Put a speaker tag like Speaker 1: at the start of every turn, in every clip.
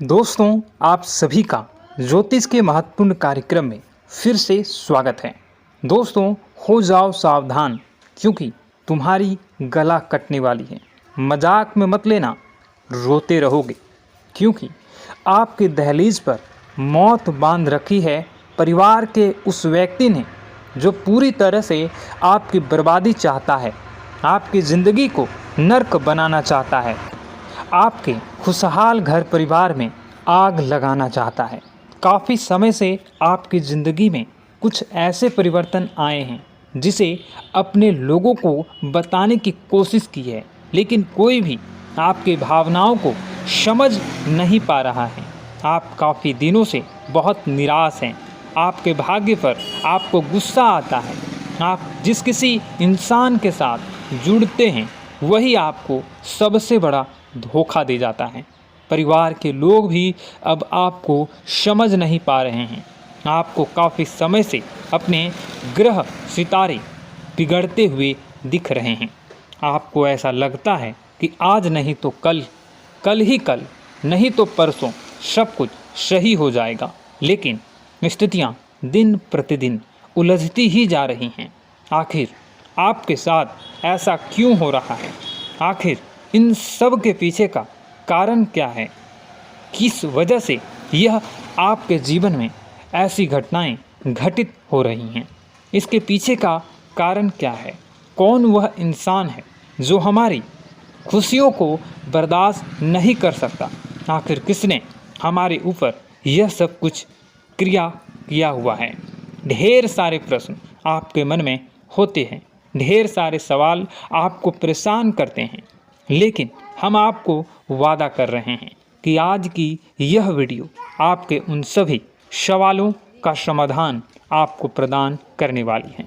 Speaker 1: दोस्तों, आप सभी का ज्योतिष के महत्वपूर्ण कार्यक्रम में फिर से स्वागत है। दोस्तों, हो जाओ सावधान क्योंकि तुम्हारी गला कटने वाली है। मजाक में मत लेना, रोते रहोगे क्योंकि आपके दहलीज पर मौत बांध रखी है परिवार के उस व्यक्ति ने जो पूरी तरह से आपकी बर्बादी चाहता है, आपकी ज़िंदगी को नर्क बनाना चाहता है, आपके खुशहाल घर परिवार में आग लगाना चाहता है। काफ़ी समय से आपकी ज़िंदगी में कुछ ऐसे परिवर्तन आए हैं जिसे अपने लोगों को बताने की कोशिश की है, लेकिन कोई भी आपकी भावनाओं को समझ नहीं पा रहा है। आप काफ़ी दिनों से बहुत निराश हैं। आपके भाग्य पर आपको गुस्सा आता है। आप जिस किसी इंसान के साथ जुड़ते हैं वही आपको सबसे बड़ा धोखा दे जाता है। परिवार के लोग भी अब आपको समझ नहीं पा रहे हैं। आपको काफ़ी समय से अपने ग्रह सितारे बिगड़ते हुए दिख रहे हैं। आपको ऐसा लगता है कि आज नहीं तो कल, कल ही कल नहीं तो परसों सब कुछ सही हो जाएगा, लेकिन स्थितियाँ दिन प्रतिदिन उलझती ही जा रही हैं। आखिर आपके साथ ऐसा क्यों हो रहा है? आखिर इन सब के पीछे का कारण क्या है? किस वजह से यह आपके जीवन में ऐसी घटनाएं घटित हो रही हैं? इसके पीछे का कारण क्या है? कौन वह इंसान है जो हमारी खुशियों को बर्दाश्त नहीं कर सकता? आखिर किसने हमारे ऊपर यह सब कुछ क्रिया किया हुआ है? ढेर सारे प्रश्न आपके मन में होते हैं, ढेर सारे सवाल आपको परेशान करते हैं, लेकिन हम आपको वादा कर रहे हैं कि आज की यह वीडियो आपके उन सभी सवालों का समाधान आपको प्रदान करने वाली है,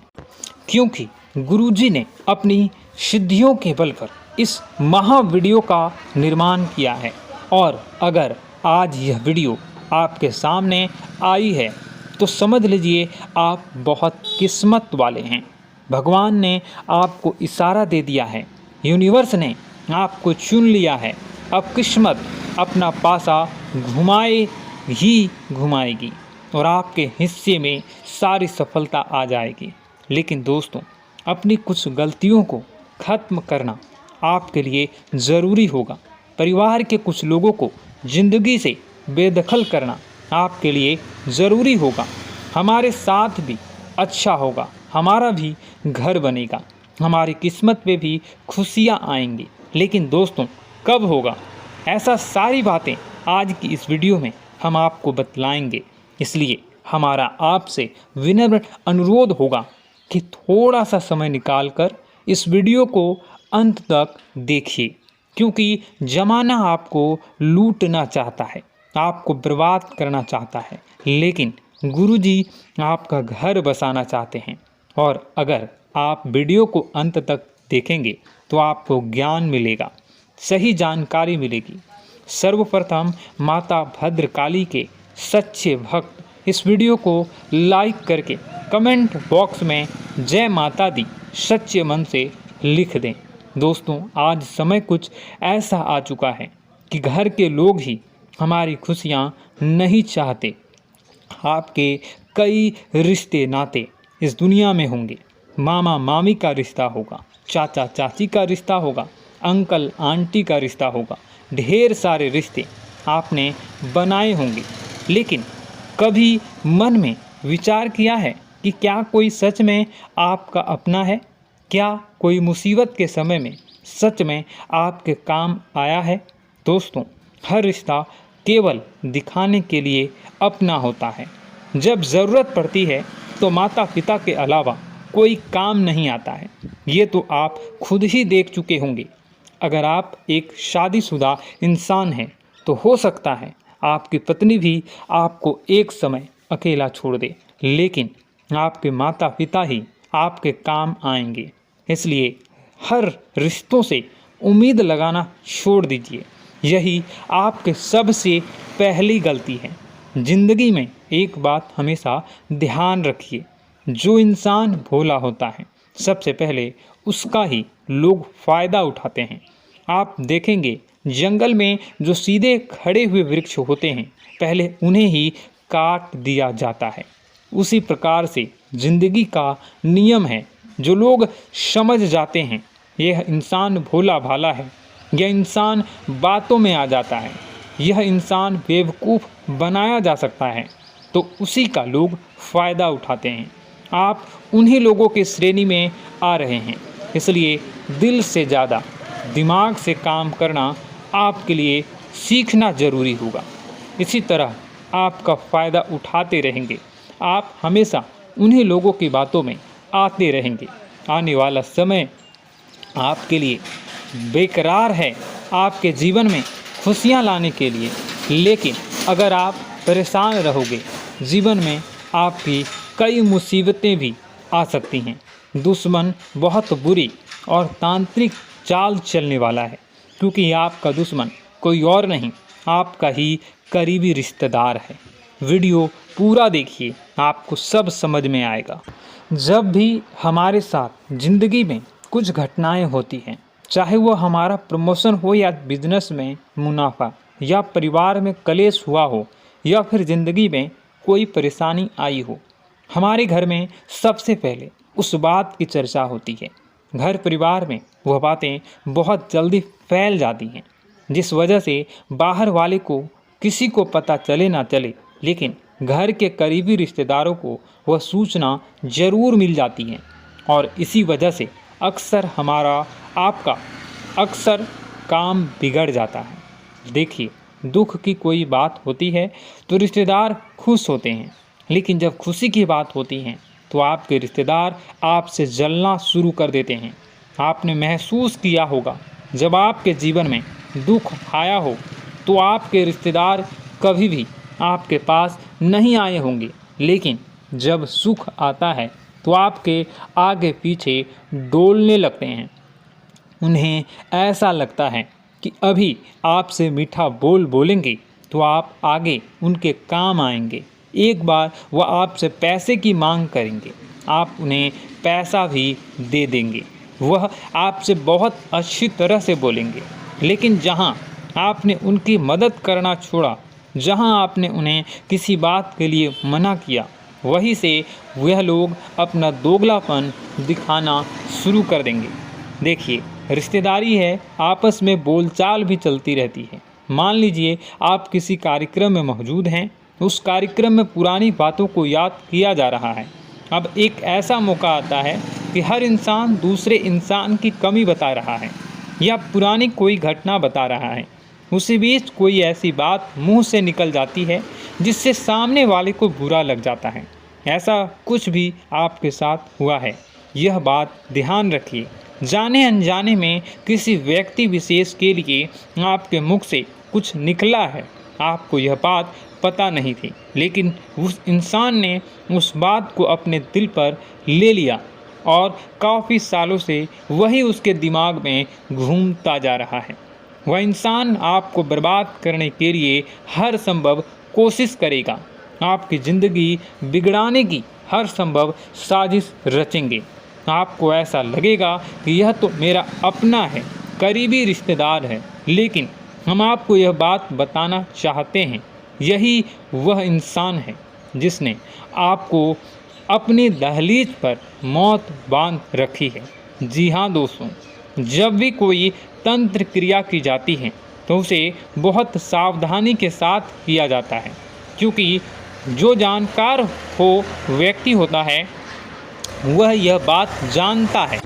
Speaker 1: क्योंकि गुरुजी ने अपनी सिद्धियों के बल पर इस महा वीडियो का निर्माण किया है। और अगर आज यह वीडियो आपके सामने आई है तो समझ लीजिए आप बहुत किस्मत वाले हैं। भगवान ने आपको इशारा दे दिया है, यूनिवर्स ने आपको चुन लिया है। अब किस्मत अपना पासा घुमाए ही घुमाएगी और आपके हिस्से में सारी सफलता आ जाएगी। लेकिन दोस्तों, अपनी कुछ गलतियों को ख़त्म करना आपके लिए ज़रूरी होगा। परिवार के कुछ लोगों को ज़िंदगी से बेदखल करना आपके लिए ज़रूरी होगा। हमारे साथ भी अच्छा होगा, हमारा भी घर बनेगा, हमारी किस्मत पे भी खुशियाँ आएंगी। लेकिन दोस्तों, कब होगा? ऐसा सारी बातें आज की इस वीडियो में हम आपको बतलाएंगे। इसलिए हमारा आपसे विनम्र अनुरोध होगा कि थोड़ा सा समय निकालकर इस वीडियो को अंत तक देखिए, क्योंकि ज़माना आपको लूटना चाहता है, आपको बर्बाद करना चाहता है, लेकिन गुरुजी आपका घर बसाना चाहते हैं। और अगर आप वीडियो को अंत तक देखेंगे तो आपको ज्ञान मिलेगा, सही जानकारी मिलेगी। सर्वप्रथम माता भद्रकाली के सच्चे भक्त इस वीडियो को लाइक करके कमेंट बॉक्स में जय माता दी सच्चे मन से लिख दें। दोस्तों, आज समय कुछ ऐसा आ चुका है कि घर के लोग ही हमारी खुशियाँ नहीं चाहते। आपके कई रिश्ते नाते इस दुनिया में होंगे। मामा मामी का रिश्ता होगा, चाचा चाची का रिश्ता होगा, अंकल आंटी का रिश्ता होगा। ढेर सारे रिश्ते आपने बनाए होंगे, लेकिन कभी मन में विचार किया है कि क्या कोई सच में आपका अपना है? क्या कोई मुसीबत के समय में सच में आपके काम आया है? दोस्तों, हर रिश्ता केवल दिखाने के लिए अपना होता है। जब ज़रूरत पड़ती है तो माता पिता के अलावा कोई काम नहीं आता है। ये तो आप खुद ही देख चुके होंगे। अगर आप एक शादीशुदा इंसान हैं तो हो सकता है आपकी पत्नी भी आपको एक समय अकेला छोड़ दे, लेकिन आपके माता पिता ही आपके काम आएंगे। इसलिए हर रिश्तों से उम्मीद लगाना छोड़ दीजिए। यही आपके सबसे पहली गलती है। ज़िंदगी में एक बात हमेशा ध्यान रखिए, जो इंसान भोला होता है सबसे पहले उसका ही लोग फ़ायदा उठाते हैं। आप देखेंगे जंगल में जो सीधे खड़े हुए वृक्ष होते हैं पहले उन्हें ही काट दिया जाता है। उसी प्रकार से जिंदगी का नियम है। जो लोग समझ जाते हैं यह इंसान भोला भाला है, यह इंसान बातों में आ जाता है, यह इंसान बेवकूफ़ बनाया जा सकता है, तो उसी का लोग फ़ायदा उठाते हैं। आप उन्हीं लोगों की श्रेणी में आ रहे हैं। इसलिए दिल से ज़्यादा दिमाग से काम करना आपके लिए सीखना ज़रूरी होगा। इसी तरह आपका फ़ायदा उठाते रहेंगे, आप हमेशा उन्हीं लोगों की बातों में आते रहेंगे। आने वाला समय आपके लिए बेकरार है, आपके जीवन में खुशियाँ लाने के लिए, लेकिन अगर आप परेशान रहोगे जीवन में आपकी कई मुसीबतें भी आ सकती हैं। दुश्मन बहुत बुरी और तांत्रिक चाल चलने वाला है, क्योंकि आपका दुश्मन कोई और नहीं आपका ही करीबी रिश्तेदार है। वीडियो पूरा देखिए, आपको सब समझ में आएगा। जब भी हमारे साथ ज़िंदगी में कुछ घटनाएं होती हैं, चाहे वो हमारा प्रमोशन हो या बिजनेस में मुनाफा या परिवार में कलेश हुआ हो या फिर ज़िंदगी में कोई परेशानी आई हो, हमारे घर में सबसे पहले उस बात की चर्चा होती है। घर परिवार में वह बातें बहुत जल्दी फैल जाती हैं, जिस वजह से बाहर वाले को किसी को पता चले ना चले, लेकिन घर के करीबी रिश्तेदारों को वह सूचना ज़रूर मिल जाती है। और इसी वजह से अक्सर हमारा आपका अक्सर काम बिगड़ जाता है। देखिए, दुख की कोई बात होती है तो रिश्तेदार खुश होते हैं, लेकिन जब खुशी की बात होती है तो आपके रिश्तेदार आपसे जलना शुरू कर देते हैं। आपने महसूस किया होगा, जब आपके जीवन में दुख आया हो तो आपके रिश्तेदार कभी भी आपके पास नहीं आए होंगे, लेकिन जब सुख आता है तो आपके आगे पीछे डोलने लगते हैं। उन्हें ऐसा लगता है कि अभी आपसे मीठा बोल बोलेंगे तो आप आगे उनके काम आएंगे। एक बार वह आपसे पैसे की मांग करेंगे, आप उन्हें पैसा भी दे देंगे। वह आपसे बहुत अच्छी तरह से बोलेंगे, लेकिन जहाँ आपने उनकी मदद करना छोड़ा, जहाँ आपने उन्हें किसी बात के लिए मना किया, वहीं से वह लोग अपना दोगलापन दिखाना शुरू कर देंगे। देखिए, रिश्तेदारी है, आपस में बोलचाल भी चलती रहती है। मान लीजिए आप किसी कार्यक्रम में मौजूद हैं, उस कार्यक्रम में पुरानी बातों को याद किया जा रहा है। अब एक ऐसा मौका आता है कि हर इंसान दूसरे इंसान की कमी बता रहा है या पुरानी कोई घटना बता रहा है। उसी बीच कोई ऐसी बात मुंह से निकल जाती है जिससे सामने वाले को बुरा लग जाता है। ऐसा कुछ भी आपके साथ हुआ है, यह बात ध्यान रखिए। जाने अनजाने में किसी व्यक्ति विशेष के लिए आपके मुख से कुछ निकला है, आपको यह बात पता नहीं थी, लेकिन उस इंसान ने उस बात को अपने दिल पर ले लिया और काफ़ी सालों से वही उसके दिमाग में घूमता जा रहा है। वह इंसान आपको बर्बाद करने के लिए हर संभव कोशिश करेगा, आपकी ज़िंदगी बिगड़ाने की हर संभव साजिश रचेंगे। आपको ऐसा लगेगा कि यह तो मेरा अपना है, करीबी रिश्तेदार है, लेकिन हम आपको यह बात बताना चाहते हैं, यही वह इंसान है जिसने आपको अपनी दहलीज पर मौत बांध रखी है। जी हाँ दोस्तों, जब भी कोई तंत्र क्रिया की जाती है तो उसे बहुत सावधानी के साथ किया जाता है, क्योंकि जो जानकार हो व्यक्ति होता है वह यह बात जानता है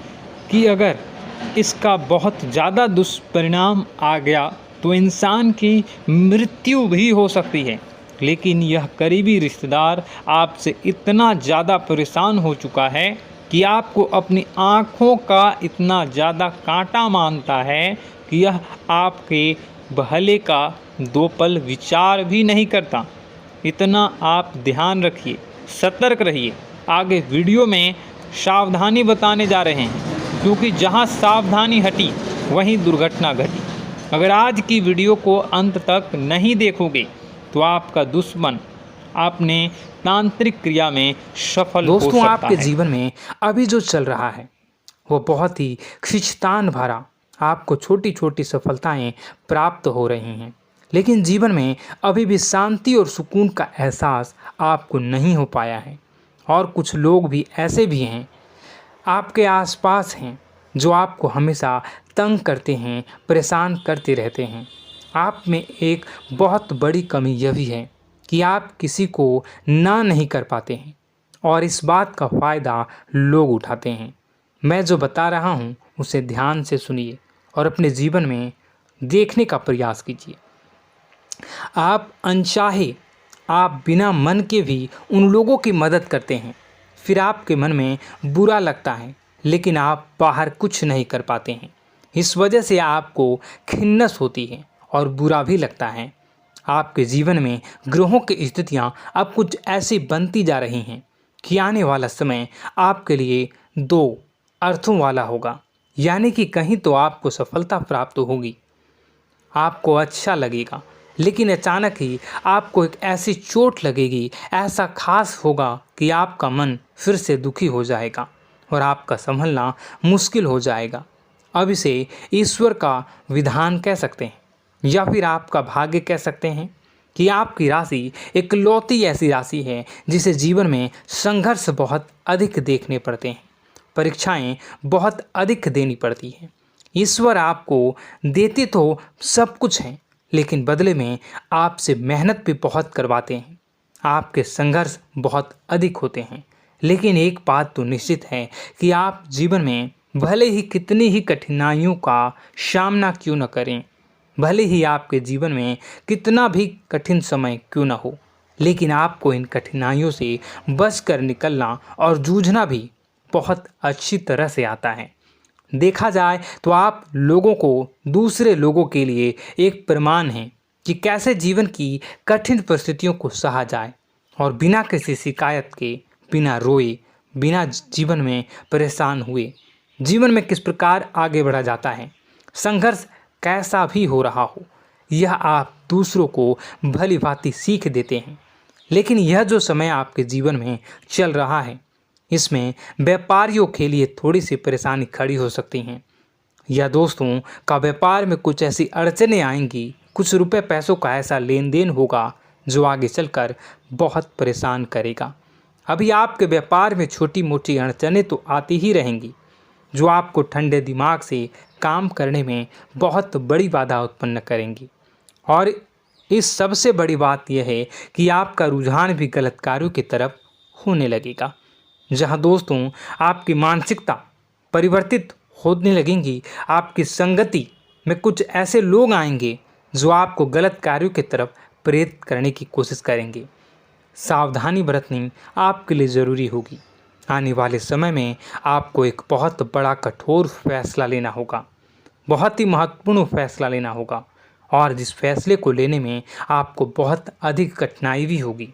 Speaker 1: कि अगर इसका बहुत ज़्यादा दुष्परिणाम आ गया तो इंसान की मृत्यु भी हो सकती है। लेकिन यह करीबी रिश्तेदार आपसे इतना ज़्यादा परेशान हो चुका है कि आपको अपनी आँखों का इतना ज़्यादा कांटा मानता है कि यह आपके भले का दो पल विचार भी नहीं करता। इतना आप ध्यान रखिए, सतर्क रहिए। आगे वीडियो में सावधानी बताने जा रहे हैं, क्योंकि जहां सावधानी हटी वहीं दुर्घटना घटी। अगर आज की वीडियो को अंत तक नहीं देखोगे तो आपका दुश्मन आपने तांत्रिक क्रिया में सफल हो सकता है।
Speaker 2: आपके जीवन में अभी जो चल रहा है वो बहुत ही खिंचतान भरा
Speaker 1: आपको छोटी छोटी सफलताएं प्राप्त हो रही हैं, लेकिन जीवन में अभी भी शांति और सुकून का एहसास आपको नहीं हो पाया है। और कुछ लोग भी ऐसे भी हैं आपके आसपास हैं जो आपको हमेशा तंग करते हैं, परेशान करते रहते हैं। आप में एक बहुत बड़ी कमी यह भी है कि आप किसी को ना नहीं कर पाते हैं और इस बात का फ़ायदा लोग उठाते हैं। मैं जो बता रहा हूँ उसे ध्यान से सुनिए और अपने जीवन में देखने का प्रयास कीजिए। आप अनचाहे, आप बिना मन के भी उन लोगों की मदद करते हैं, फिर आपके मन में बुरा लगता है लेकिन आप बाहर कुछ नहीं कर पाते हैं। इस वजह से आपको खिन्नस होती है और बुरा भी लगता है। आपके जीवन में ग्रहों की स्थितियाँ अब कुछ ऐसी बनती जा रही हैं कि आने वाला समय आपके लिए दो अर्थों वाला होगा। यानी कि कहीं तो आपको सफलता प्राप्त होगी, आपको अच्छा लगेगा, लेकिन अचानक ही आपको एक ऐसी चोट लगेगी, ऐसा खास होगा कि आपका मन फिर से दुखी हो जाएगा और आपका संभलना मुश्किल हो जाएगा। अब इसे ईश्वर का विधान कह सकते हैं या फिर आपका भाग्य कह सकते हैं कि आपकी राशि इकलौती ऐसी राशि है जिसे जीवन में संघर्ष बहुत अधिक देखने पड़ते हैं, परीक्षाएं बहुत अधिक देनी पड़ती हैं। ईश्वर आपको देते तो सब कुछ है, लेकिन बदले में आपसे मेहनत भी बहुत करवाते हैं। आपके संघर्ष बहुत अधिक होते हैं, लेकिन एक बात तो निश्चित है कि आप जीवन में भले ही कितनी ही कठिनाइयों का सामना क्यों न करें, भले ही आपके जीवन में कितना भी कठिन समय क्यों न हो, लेकिन आपको इन कठिनाइयों से बच कर निकलना और जूझना भी बहुत अच्छी तरह से आता है। देखा जाए तो आप लोगों को दूसरे लोगों के लिए एक प्रमाण हैं कि कैसे जीवन की कठिन परिस्थितियों को सहा जाए और बिना किसी शिकायत के, बिना रोए, बिना जीवन में परेशान हुए जीवन में किस प्रकार आगे बढ़ा जाता है। संघर्ष कैसा भी हो रहा हो, यह आप दूसरों को भली भांति सीख देते हैं। लेकिन यह जो समय आपके जीवन में चल रहा है, इसमें व्यापारियों के लिए थोड़ी सी परेशानी खड़ी हो सकती हैं, या दोस्तों का व्यापार में कुछ ऐसी अड़चनें आएंगी, कुछ रुपए पैसों का ऐसा लेन देन होगा जो आगे चलकर बहुत परेशान करेगा। अभी आपके व्यापार में छोटी मोटी अड़चनें तो आती ही रहेंगी जो आपको ठंडे दिमाग से काम करने में बहुत बड़ी बाधा उत्पन्न करेंगी। और इस सबसे बड़ी बात यह है कि आपका रुझान भी गलत कार्यों की तरफ होने लगेगा, जहां दोस्तों आपकी मानसिकता परिवर्तित होने लगेंगी। आपकी संगति में कुछ ऐसे लोग आएंगे जो आपको गलत कार्यों की तरफ प्रेरित करने की कोशिश करेंगे। सावधानी बरतनी आपके लिए ज़रूरी होगी। आने वाले समय में आपको एक बहुत बड़ा कठोर फैसला लेना होगा, बहुत ही महत्वपूर्ण फैसला लेना होगा, और जिस फैसले को लेने में आपको बहुत अधिक कठिनाई भी होगी।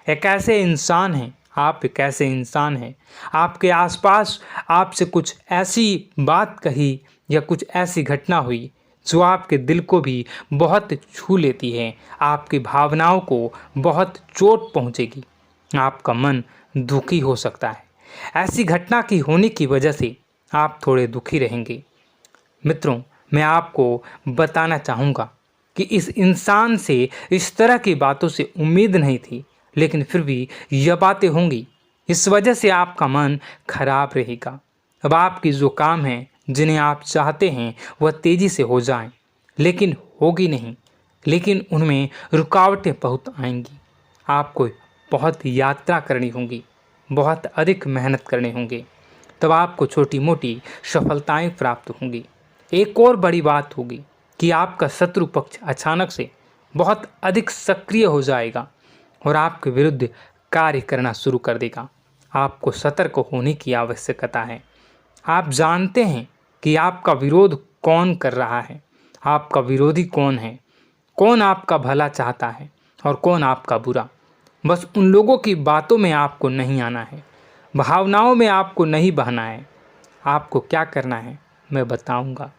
Speaker 1: एक ऐसे इंसान हैं, आप एक ऐसे इंसान हैं, आपके आसपास आपसे कुछ ऐसी बात कही या कुछ ऐसी घटना हुई जो आपके दिल को भी बहुत छू लेती है, आपकी भावनाओं को बहुत चोट पहुंचेगी, आपका मन दुखी हो सकता है। ऐसी घटना की होने की वजह से आप थोड़े दुखी रहेंगे। मित्रों, मैं आपको बताना चाहूँगा कि इस इंसान से इस तरह की बातों से उम्मीद नहीं थी, लेकिन फिर भी यह बातें होंगी। इस वजह से आपका मन खराब रहेगा। अब आपकी जो काम है, जिन्हें आप चाहते हैं वह तेज़ी से हो जाएं, लेकिन होगी नहीं, लेकिन उनमें रुकावटें बहुत आएंगी। आपको बहुत यात्रा करनी होगी, बहुत अधिक मेहनत करने होंगे, तब आपको छोटी मोटी सफलताएं प्राप्त होंगी। एक और बड़ी बात होगी कि आपका शत्रु पक्ष अचानक से बहुत अधिक सक्रिय हो जाएगा और आपके विरुद्ध कार्य करना शुरू कर देगा। आपको सतर्क होने की आवश्यकता है। आप जानते हैं कि आपका विरोध कौन कर रहा है, आपका विरोधी कौन है, कौन आपका भला चाहता है और कौन आपका बुरा। बस उन लोगों की बातों में आपको नहीं आना है, भावनाओं में आपको नहीं बहना है। आपको क्या करना है मैं बताऊंगा।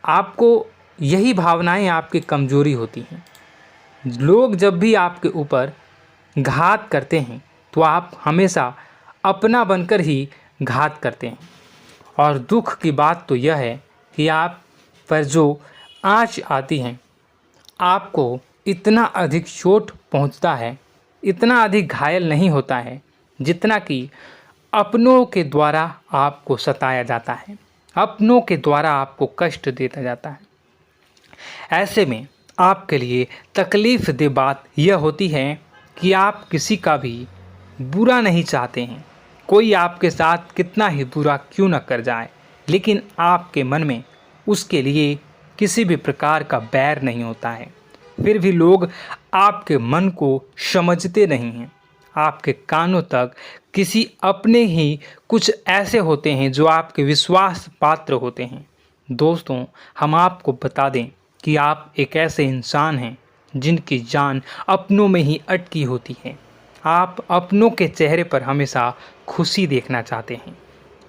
Speaker 1: आपको यही भावनाएं आपकी कमजोरी होती हैं। लोग जब भी आपके ऊपर घात करते हैं तो आप हमेशा अपना बनकर ही घात करते हैं। और दुख की बात तो यह है कि आप पर जो आँच आती है, आपको इतना अधिक चोट पहुंचता है, इतना अधिक घायल नहीं होता है जितना कि अपनों के द्वारा आपको सताया जाता है, अपनों के द्वारा आपको कष्ट देता जाता है। ऐसे में आपके लिए तकलीफ़ दे बात यह होती है कि आप किसी का भी बुरा नहीं चाहते हैं। कोई आपके साथ कितना ही बुरा क्यों न कर जाए, लेकिन आपके मन में उसके लिए किसी भी प्रकार का बैर नहीं होता है। फिर भी लोग आपके मन को समझते नहीं हैं। आपके कानों तक किसी अपने ही कुछ ऐसे होते हैं जो आपके विश्वास पात्र होते हैं। दोस्तों, हम आपको बता दें कि आप एक ऐसे इंसान हैं जिनकी जान अपनों में ही अटकी होती है। आप अपनों के चेहरे पर हमेशा खुशी देखना चाहते हैं,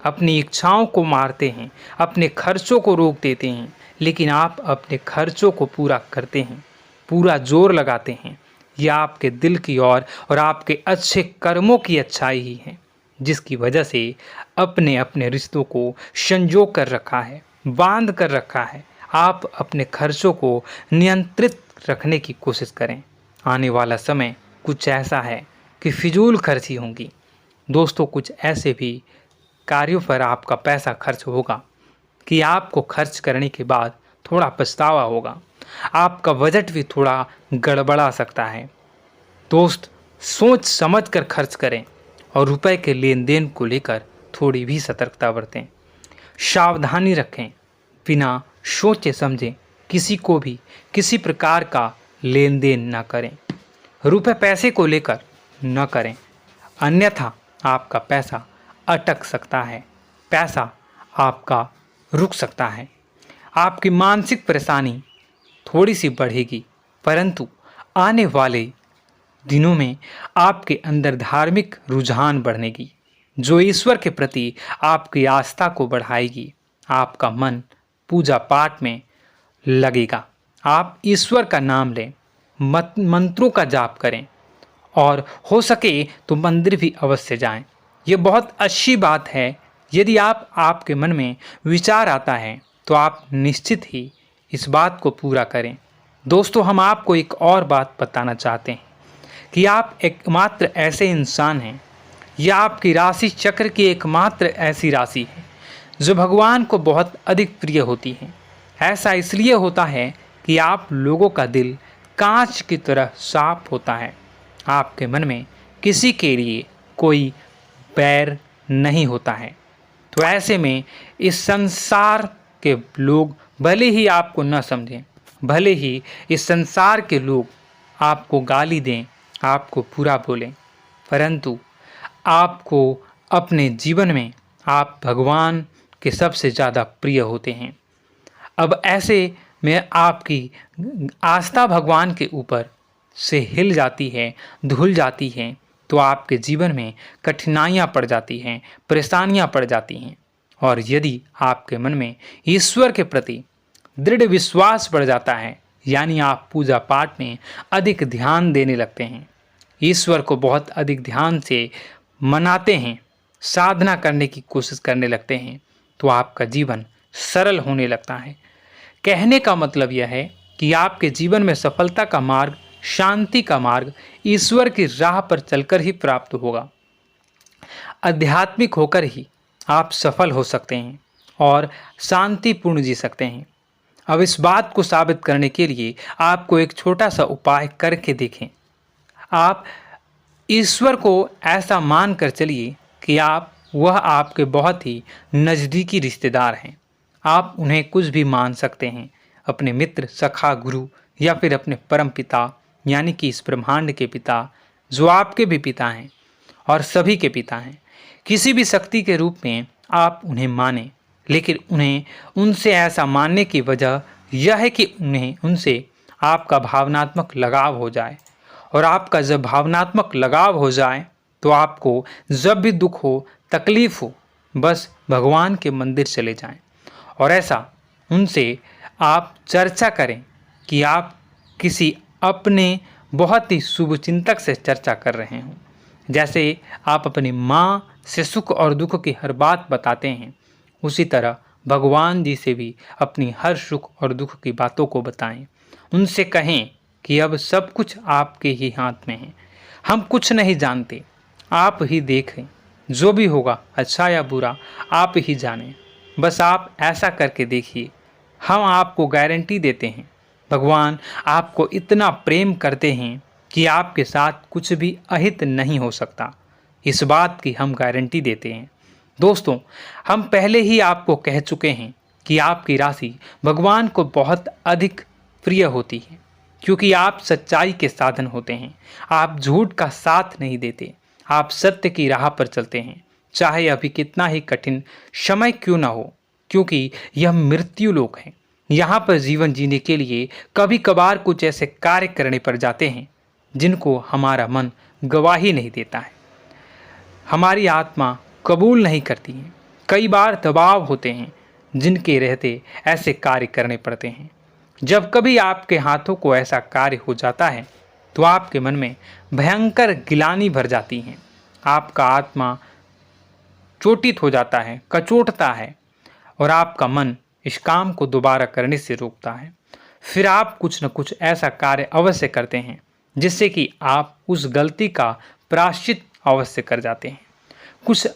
Speaker 1: अपनी इच्छाओं को मारते हैं, अपने खर्चों को रोक देते हैं, लेकिन आप अपने खर्चों को पूरा करते हैं, पूरा जोर लगाते हैं। यह आपके दिल की और आपके अच्छे कर्मों की अच्छाई ही है, जिसकी वजह से अपने अपने रिश्तों को संजो कर रखा है, बांध कर रखा है। आप अपने खर्चों को नियंत्रित रखने की कोशिश करें। आने वाला समय कुछ ऐसा है कि फिजूल खर्ची होंगी। दोस्तों, कुछ ऐसे भी कार्यों पर आपका पैसा खर्च होगा कि आपको खर्च करने के बाद थोड़ा पछतावा होगा। आपका बजट भी थोड़ा गड़बड़ा सकता है। दोस्त, सोच समझ कर खर्च करें और रुपए के लेन देन को लेकर थोड़ी भी सतर्कता बरतें, सावधानी रखें। बिना सोचे समझे किसी को भी किसी प्रकार का लेन देन न करें, रुपए पैसे को लेकर न करें, अन्यथा आपका पैसा अटक सकता है, पैसा आपका रुक सकता है। आपकी मानसिक परेशानी थोड़ी सी बढ़ेगी, परंतु आने वाले दिनों में आपके अंदर धार्मिक रुझान बढ़नेगी, जो ईश्वर के प्रति आपकी आस्था को बढ़ाएगी। आपका मन पूजा पाठ में लगेगा। आप ईश्वर का नाम लें, मंत्रों का जाप करें और हो सके तो मंदिर भी अवश्य जाएं। ये बहुत अच्छी बात है। यदि आपके मन में विचार आता है तो आप निश्चित ही इस बात को पूरा करें। दोस्तों, हम आपको एक और बात बताना चाहते हैं कि आप एकमात्र ऐसे इंसान हैं, यह आपकी राशि चक्र की एकमात्र ऐसी राशि है जो भगवान को बहुत अधिक प्रिय होती है। ऐसा इसलिए होता है कि आप लोगों का दिल कांच की तरह साफ होता है। आपके मन में किसी के लिए कोई बैर नहीं होता है। तो ऐसे में इस संसार के लोग भले ही आपको न समझें, भले ही इस संसार के लोग आपको गाली दें, आपको बुरा बोलें, परंतु आपको अपने जीवन में आप भगवान के सबसे ज़्यादा प्रिय होते हैं। अब ऐसे में आपकी आस्था भगवान के ऊपर से हिल जाती है, धुल जाती है, तो आपके जीवन में कठिनाइयाँ पड़ जाती हैं, परेशानियाँ पड़ जाती हैं। और यदि आपके मन में ईश्वर के प्रति दृढ़ विश्वास बढ़ जाता है, यानी आप पूजा पाठ में अधिक ध्यान देने लगते हैं, ईश्वर को बहुत अधिक ध्यान से मनाते हैं, साधना करने की कोशिश करने लगते हैं, तो आपका जीवन सरल होने लगता है। कहने का मतलब यह है कि आपके जीवन में सफलता का मार्ग, शांति का मार्ग ईश्वर की राह पर चलकर ही प्राप्त होगा। आध्यात्मिक होकर ही आप सफल हो सकते हैं और शांतिपूर्ण जी सकते हैं। अब इस बात को साबित करने के लिए आपको एक छोटा सा उपाय करके देखें। आप ईश्वर को ऐसा मान कर चलिए कि वह आपके बहुत ही नज़दीकी रिश्तेदार हैं। आप उन्हें कुछ भी मान सकते हैं, अपने मित्र, सखा, गुरु या फिर अपने परम पिता, यानी कि इस ब्रह्मांड के पिता, जो आपके भी पिता हैं और सभी के पिता हैं। किसी भी शक्ति के रूप में आप उन्हें मानें, लेकिन उन्हें उनसे ऐसा मानने की वजह यह है कि उनसे आपका भावनात्मक लगाव हो जाए। और आपका जब भावनात्मक लगाव हो जाए तो आपको जब भी दुख हो, तकलीफ़ हो, बस भगवान के मंदिर चले जाएं और ऐसा उनसे आप चर्चा करें कि आप किसी अपने बहुत ही शुभचिंतक से चर्चा कर रहे हों। जैसे आप अपनी माँ से सुख और दुख की हर बात बताते हैं, उसी तरह भगवान जी से भी अपनी हर सुख और दुख की बातों को बताएं। उनसे कहें कि अब सब कुछ आपके ही हाथ में है। हम कुछ नहीं जानते, आप ही देखें। जो भी होगा अच्छा या बुरा आप ही जानें। बस आप ऐसा करके देखिए, हम आपको गारंटी देते हैं। भगवान आपको इतना प्रेम करते हैं कि आपके साथ कुछ भी अहित नहीं हो सकता। इस बात की हम गारंटी देते हैं। दोस्तों, हम पहले ही आपको कह चुके हैं कि आपकी राशि भगवान को बहुत अधिक प्रिय होती है, क्योंकि आप सच्चाई के साधन होते हैं। आप झूठ का साथ नहीं देते, आप सत्य की राह पर चलते हैं, चाहे अभी कितना ही कठिन समय क्यों ना हो, क्योंकि यह मृत्यु लोक है। यहाँ पर जीवन जीने के लिए कभी कभार कुछ ऐसे कार्य करने पड़ जाते हैं जिनको हमारा मन गवाही नहीं देता है, हमारी आत्मा कबूल नहीं करती है। कई बार दबाव होते हैं जिनके रहते ऐसे कार्य करने पड़ते हैं। जब कभी आपके हाथों को ऐसा कार्य हो जाता है तो आपके मन में भयंकर गिलानी भर जाती है। आपका आत्मा चोटित हो जाता है, कचोटता है और आपका मन इस काम को दोबारा करने से रोकता है। फिर आप कुछ न कुछ ऐसा कार्य अवश्य करते हैं जिससे कि आप उस गलती का प्रायश्चित अवश्य कर जाते हैं। कुछ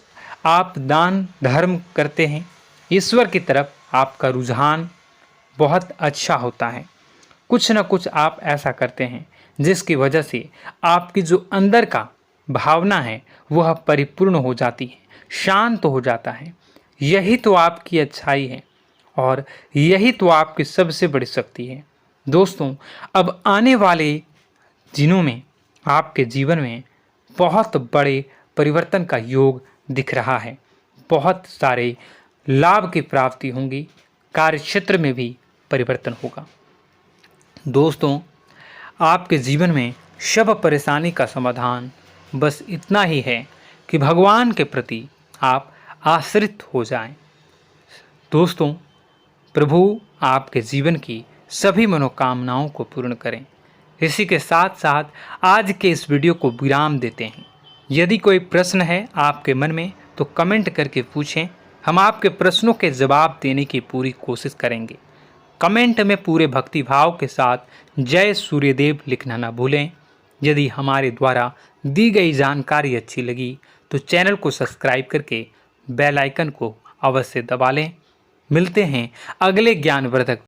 Speaker 1: आप दान धर्म करते हैं, ईश्वर की तरफ आपका रुझान बहुत अच्छा होता है। कुछ न कुछ आप ऐसा करते हैं जिसकी वजह से आपकी जो अंदर का भावना है वह परिपूर्ण हो जाती है, शांत हो जाता है। यही तो आपकी अच्छाई है और यही तो आपकी सबसे बड़ी शक्ति है। दोस्तों, अब आने वाले दिनों में आपके जीवन में बहुत बड़े परिवर्तन का योग दिख रहा है। बहुत सारे लाभ की प्राप्ति होंगी, कार्यक्षेत्र में भी परिवर्तन होगा। दोस्तों, आपके जीवन में सब परेशानी का समाधान बस इतना ही है कि भगवान के प्रति आप आश्रित हो जाएं। दोस्तों, प्रभु आपके जीवन की सभी मनोकामनाओं को पूर्ण करें। इसी के साथ साथ आज के इस वीडियो को विराम देते हैं। यदि कोई प्रश्न है आपके मन में तो कमेंट करके पूछें, हम आपके प्रश्नों के जवाब देने की पूरी कोशिश करेंगे। कमेंट में पूरे भक्तिभाव के साथ जय सूर्यदेव लिखना ना भूलें। यदि हमारे द्वारा दी गई जानकारी अच्छी लगी तो चैनल को सब्सक्राइब करके बेल आइकन को अवश्य दबा लें। मिलते हैं अगले ज्ञानवर्धक